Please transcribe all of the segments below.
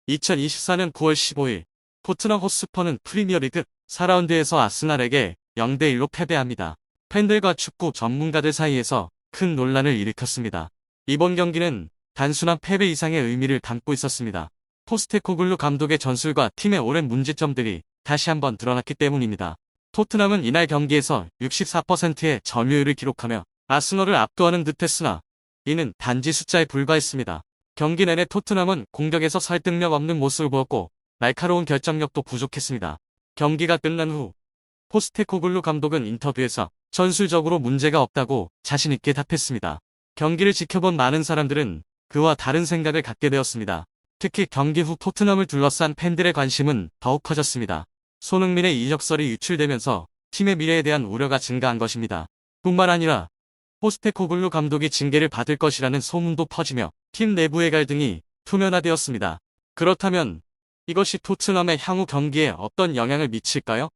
2024년 9월 15일 토트넘 호스퍼는 프리미어리그 4라운드에서 아스날에게 0대1로 패배합니다. 팬들과 축구 전문가들 사이에서 큰 논란을 일으켰습니다. 이번 경기는 단순한 패배 이상의 의미를 담고 있었습니다. 포스테코글루 감독의 전술과 팀의 오랜 문제점들이 다시 한번 드러났기 때문입니다. 토트넘은 이날 경기에서 64%의 점유율을 기록하며 아스널을 압도하는 듯했으나 이는 단지 숫자에 불과했습니다. 경기 내내 토트넘은 공격에서 설득력 없는 모습을 보였고 날카로운 결정력도 부족했습니다. 경기가 끝난 후 포스테코글루 감독은 인터뷰에서 전술적으로 문제가 없다고 자신있게 답했습니다. 경기를 지켜본 많은 사람들은 그와 다른 생각을 갖게 되었습니다. 특히 경기 후 토트넘을 둘러싼 팬들의 관심은 더욱 커졌습니다. 손흥민의 이적설이 유출되면서 팀의 미래에 대한 우려가 증가한 것입니다. 뿐만 아니라 포스테코글루 감독이 징계를 받을 것이라는 소문도 퍼지며 팀 내부의 갈등이 표면화되었습니다. 그렇다면 이것이 토트넘의 향후 경기에 어떤 영향을 미칠까요?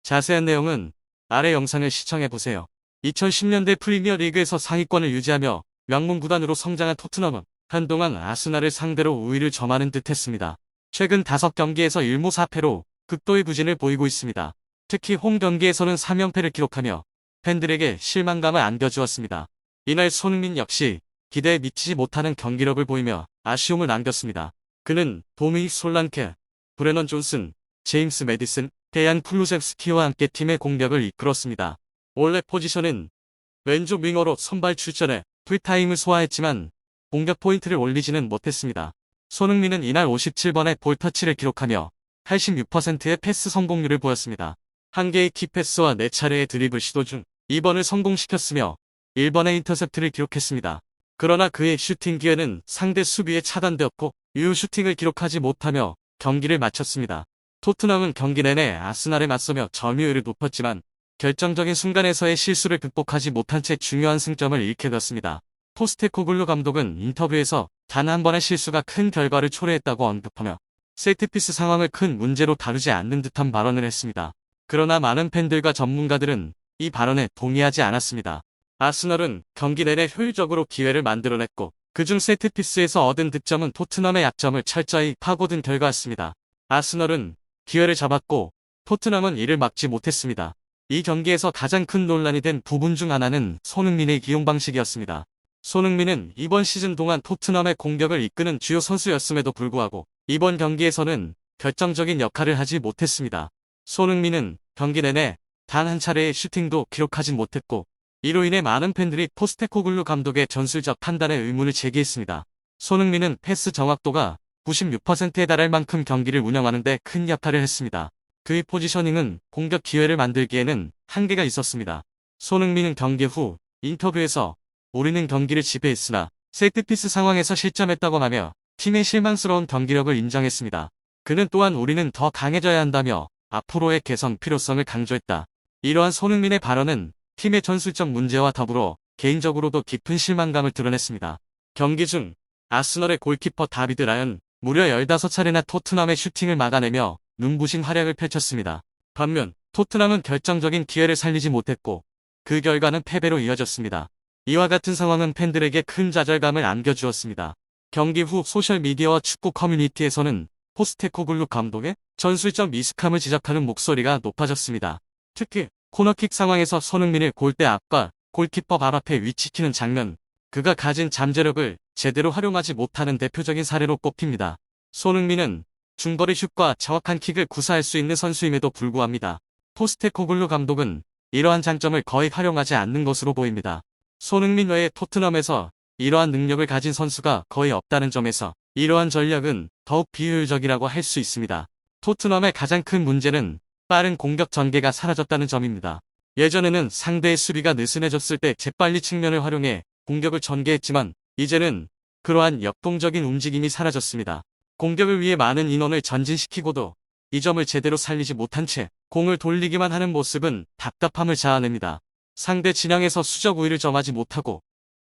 자세한 내용은 아래 영상을 시청해보세요. 2010년대 프리미어리그에서 상위권을 유지하며 명문 구단으로 성장한 토트넘은 한동안 아스날을 상대로 우위를 점하는 듯했습니다. 최근 5경기에서 1무 4패로 극도의 부진을 보이고 있습니다. 특히 홈 경기에서는 3연패를 기록하며 팬들에게 실망감을 안겨주었습니다. 이날 손흥민 역시 기대에 미치지 못하는 경기력을 보이며 아쉬움을 남겼습니다. 그는 도미닉 솔란케, 브레넌 존슨, 제임스 매디슨, 데얀 클루셉스키와 함께 팀의 공격을 이끌었습니다. 원래 포지션은 왼쪽 윙어로 선발 출전해 풀타임을 소화했지만 공격 포인트를 올리지는 못했습니다. 손흥민은 이날 57번의 볼터치를 기록하며 86%의 패스 성공률을 보였습니다. 1개의 키패스와 4차례의 드리블 시도 중 2번을 성공시켰으며 1번의 인터셉트를 기록했습니다. 그러나 그의 슈팅 기회는 상대 수비에 차단되었고 유효 슈팅을 기록하지 못하며 경기를 마쳤습니다. 토트넘은 경기 내내 아스날에 맞서며 점유율을 높였지만 결정적인 순간에서의 실수를 극복하지 못한 채 중요한 승점을 잃게 되었습니다. 포스테코글루 감독은 인터뷰에서 단 한 번의 실수가 큰 결과를 초래했다고 언급하며 세트피스 상황을 큰 문제로 다루지 않는 듯한 발언을 했습니다. 그러나 많은 팬들과 전문가들은 이 발언에 동의하지 않았습니다. 아스널은 경기 내내 효율적으로 기회를 만들어냈고 그중 세트피스에서 얻은 득점은 토트넘의 약점을 철저히 파고든 결과였습니다. 아스널은 기회를 잡았고 토트넘은 이를 막지 못했습니다. 이 경기에서 가장 큰 논란이 된 부분 중 하나는 손흥민의 기용 방식이었습니다. 손흥민은 이번 시즌 동안 토트넘의 공격을 이끄는 주요 선수였음에도 불구하고 이번 경기에서는 결정적인 역할을 하지 못했습니다. 손흥민은 경기 내내 단 한 차례의 슈팅도 기록하지 못했고 이로 인해 많은 팬들이 포스테코글루 감독의 전술적 판단에 의문을 제기했습니다. 손흥민은 패스 정확도가 96%에 달할 만큼 경기를 운영하는 데 큰 역할을 했습니다. 그의 포지셔닝은 공격 기회를 만들기에는 한계가 있었습니다. 손흥민은 경기 후 인터뷰에서 우리는 경기를 지배했으나 세트피스 상황에서 실점했다고 하며 팀의 실망스러운 경기력을 인정했습니다. 그는 또한 우리는 더 강해져야 한다며 앞으로의 개선 필요성을 강조했다. 이러한 손흥민의 발언은 팀의 전술적 문제와 더불어 개인적으로도 깊은 실망감을 드러냈습니다. 경기 중 아스널의 골키퍼 다비드 라연 무려 15차례나 토트넘의 슈팅을 막아내며 눈부신 활약을 펼쳤습니다. 반면 토트넘은 결정적인 기회를 살리지 못했고 그 결과는 패배로 이어졌습니다. 이와 같은 상황은 팬들에게 큰 좌절감을 안겨주었습니다. 경기 후 소셜미디어와 축구 커뮤니티에서는 포스테코글루 감독의 전술적 미숙함을 지적하는 목소리가 높아졌습니다. 특히 코너킥 상황에서 손흥민을 골대 앞과 골키퍼 발 앞에 위치키는 장면, 그가 가진 잠재력을 제대로 활용하지 못하는 대표적인 사례로 꼽힙니다. 손흥민은 중거리 슛과 정확한 킥을 구사할 수 있는 선수임에도 불구합니다. 포스테코글루 감독은 이러한 장점을 거의 활용하지 않는 것으로 보입니다. 손흥민 외에 토트넘에서 이러한 능력을 가진 선수가 거의 없다는 점에서 이러한 전략은 더욱 비효율적이라고 할 수 있습니다. 토트넘의 가장 큰 문제는 빠른 공격 전개가 사라졌다는 점입니다. 예전에는 상대의 수비가 느슨해졌을 때 재빨리 측면을 활용해 공격을 전개했지만 이제는 그러한 역동적인 움직임이 사라졌습니다. 공격을 위해 많은 인원을 전진시키고도 이 점을 제대로 살리지 못한 채 공을 돌리기만 하는 모습은 답답함을 자아냅니다. 상대 진영에서 수적 우위를 점하지 못하고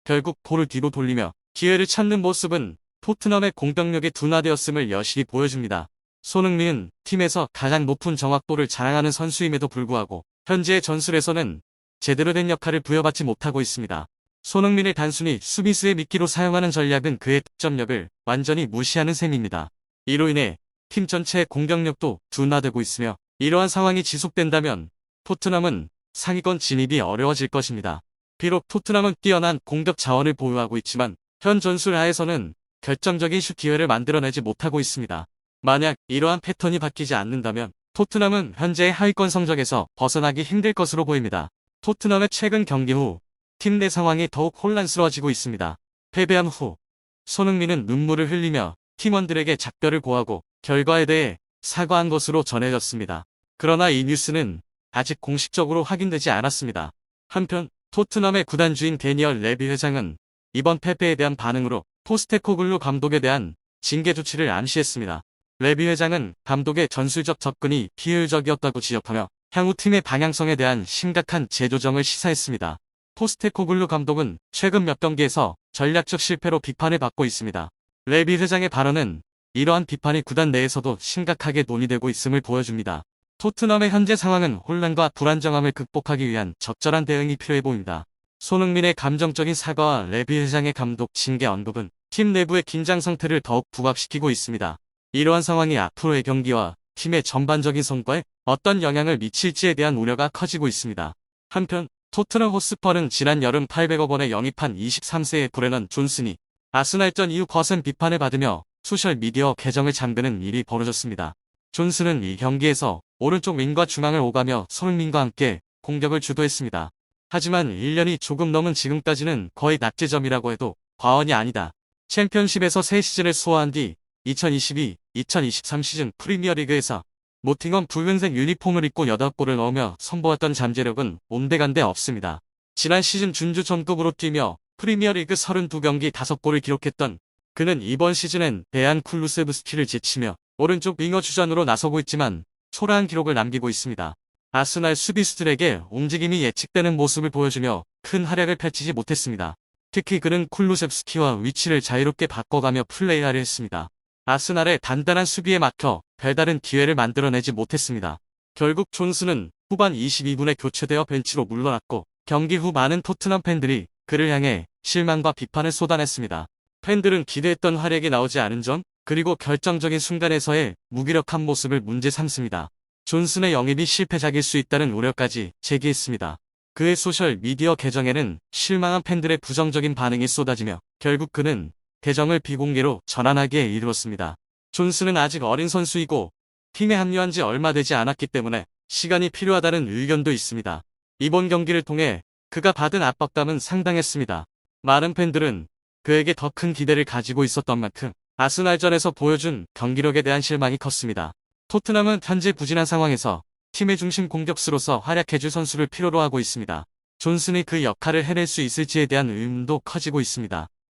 결국 볼을 뒤로 돌리며 기회를 찾는 모습은 토트넘의 공격력이 둔화되었음을 여실히 보여줍니다. 손흥민은 팀에서 가장 높은 정확도를 자랑하는 선수임에도 불구하고 현재의 전술에서는 제대로 된 역할을 부여받지 못하고 있습니다. 손흥민을 단순히 수비수의 미끼로 사용하는 전략은 그의 득점력을 완전히 무시하는 셈입니다. 이로 인해 팀 전체의 공격력도 둔화되고 있으며 이러한 상황이 지속된다면 토트넘은 상위권 진입이 어려워질 것입니다. 비록 토트넘은 뛰어난 공격 자원을 보유하고 있지만 현 전술 하에서는 결정적인 슛 기회를 만들어내지 못하고 있습니다. 만약 이러한 패턴이 바뀌지 않는다면 토트넘은 현재의 하위권 성적에서 벗어나기 힘들 것으로 보입니다. 토트넘의 최근 경기 후 팀 내 상황이 더욱 혼란스러워지고 있습니다. 패배한 후 손흥민은 눈물을 흘리며 팀원들에게 작별을 고하고 결과에 대해 사과한 것으로 전해졌습니다. 그러나 이 뉴스는 아직 공식적으로 확인되지 않았습니다. 한편 토트넘의 구단주인 데니얼 레비 회장은 이번 패배에 대한 반응으로 포스테코글루 감독에 대한 징계 조치를 암시했습니다. 레비 회장은 감독의 전술적 접근이 비효율적이었다고 지적하며 향후 팀의 방향성에 대한 심각한 재조정을 시사했습니다. 포스테코글루 감독은 최근 몇 경기에서 전략적 실패로 비판을 받고 있습니다. 레비 회장의 발언은 이러한 비판이 구단 내에서도 심각하게 논의되고 있음을 보여줍니다. 토트넘의 현재 상황은 혼란과 불안정함을 극복하기 위한 적절한 대응이 필요해 보입니다. 손흥민의 감정적인 사과와 레비 회장의 감독 징계 언급은 팀 내부의 긴장 상태를 더욱 부각시키고 있습니다. 이러한 상황이 앞으로의 경기와 팀의 전반적인 성과에 어떤 영향을 미칠지에 대한 우려가 커지고 있습니다. 한편 토트넘 호스퍼는 지난 여름 800억 원에 영입한 23세의 브레넌 존슨이 아스날전 이후 거센 비판을 받으며 소셜미디어 계정을 잠그는 일이 벌어졌습니다. 존슨은 이 경기에서 오른쪽 윙과 중앙을 오가며 손흥민과 함께 공격을 주도했습니다. 하지만 1년이 조금 넘은 지금까지는 거의 낙제점이라고 해도 과언이 아니다. 챔피언십에서 3시즌을 소화한 뒤 2022-2023 시즌 프리미어리그에서 노팅엄 붉은색 유니폼을 입고 8골을 넣으며 선보였던 잠재력은 온데간데 없습니다. 지난 시즌 준주 전급으로 뛰며 프리미어리그 32경기 5골을 기록했던 그는 이번 시즌엔 베안 쿨루세브스키를 제치며 오른쪽 윙어 주전으로 나서고 있지만 초라한 기록을 남기고 있습니다. 아스날 수비수들에게 움직임이 예측되는 모습을 보여주며 큰 활약을 펼치지 못했습니다. 특히 그는 쿨루세브스키와 위치를 자유롭게 바꿔가며 플레이하려 했습니다. 아스날의 단단한 수비에 막혀 별다른 기회를 만들어내지 못했습니다. 결국 존슨은 후반 22분에 교체되어 벤치로 물러났고 경기 후 많은 토트넘 팬들이 그를 향해 실망과 비판을 쏟아냈습니다. 팬들은 기대했던 활약이 나오지 않은 점 그리고 결정적인 순간에서의 무기력한 모습을 문제 삼습니다. 존슨의 영입이 실패작일 수 있다는 우려까지 제기했습니다. 그의 소셜 미디어 계정에는 실망한 팬들의 부정적인 반응이 쏟아지며 결국 그는 계정을 비공개로 전환하기에 이르렀습니다. 존슨은 아직 어린 선수이고 팀에 합류한 지 얼마 되지 않았기 때문에 시간이 필요하다는 의견도 있습니다. 이번 경기를 통해 그가 받은 압박감은 상당했습니다. 많은 팬들은 그에게 더 큰 기대를 가지고 있었던 만큼 아스날전에서 보여준 경기력에 대한 실망이 컸습니다. 토트넘은 현재 부진한 상황에서 팀의 중심 공격수로서 활약해줄 선수를 필요로 하고 있습니다. 존슨이 그 역할을 해낼 수 있을지에 대한 의문도 커지고 있습니다.